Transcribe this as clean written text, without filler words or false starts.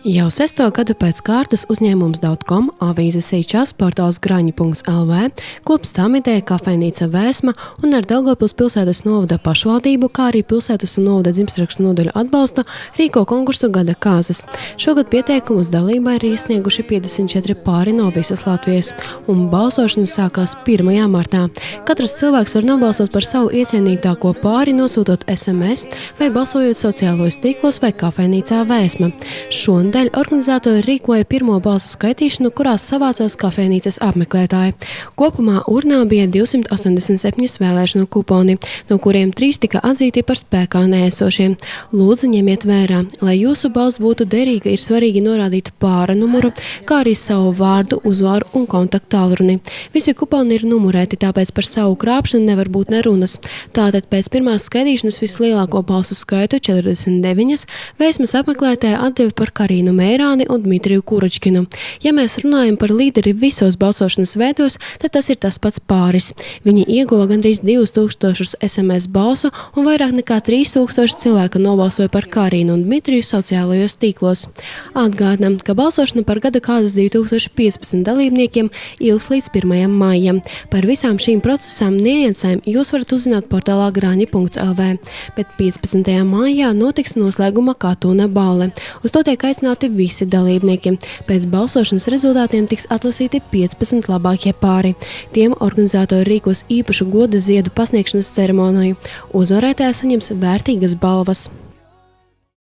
Jau 6. gadu pēc kārtas uzņēmums.com, avīze Sīčās, portāls Graņi.lv, klubs Tamidē, kafejnīca Vēsma un ar Daugavpils pilsētas novada pašvaldību, kā arī pilsētas un novada dzimstrakstu nodaļu atbalstu rīko konkursu Gada kāzas. Šogad pieteikumus dalībā ir iesnieguši 54 pāri no visas Latvijas, un balsošana sākās 1. martā. Katrs cilvēks var nobalsot par savu iecienītāko pāri, nosūtot SMS vai balsojot sociālos tīklos vai kafejnīcā Vēsma. Šonadēļ organizatori rīkoja pirmo balsu skaitīšanu, kurās savācās kafejnīcas apmeklētāji. Kopumā urnā bija 287 vēlēšanu kuponi, no kuriem 3 tika atzīti par spēkā neesošiem. Lūdzu, ņemiet vērā, lai jūsu balss būtu derīga, ir svarīgi norādīt pāra numuru, kā arī savu vārdu, uzvāru un kontaktu tālruni. Visi kuponi ir numurēti, tāpēc par savu krāpšanu nevar būt nerunas. Tātad pēc pirmās skaitīšanas vislielāko balsu skaitu 49 Vēsmas apmeklētāji atdeva par Karīnu Mērāni un Dmitriju Kuračkinu. Ja mēs runājam par līderi visos balsošanas veidos, tad tas ir tas pats pāris. Viņi ieguva gandrīz 2000 SMS balsu un vairāk nekā 3000 cilvēku nobalsoja par Karīnu un Dmitriju sociālajos tīklos. Atgādinām, ka balsošana par Gada kāzas 2015 dalībniekiem ilgs līdz 1. maijam. Par visām šīm procesām niansēm jūs varat uzzināt portālā Graņi.lv, bet 15. maijā notiks noslēguma Katūna balle. Uz to tiek aicināti visi dalībnieki. Pēc balsošanas rezultātiem tiks atlasīti 15 labākie pāri. Tiem organizatori rīkos īpašu goda ziedu pasniegšanas ceremoniju. Uzvarētāji saņems vērtīgas balvas.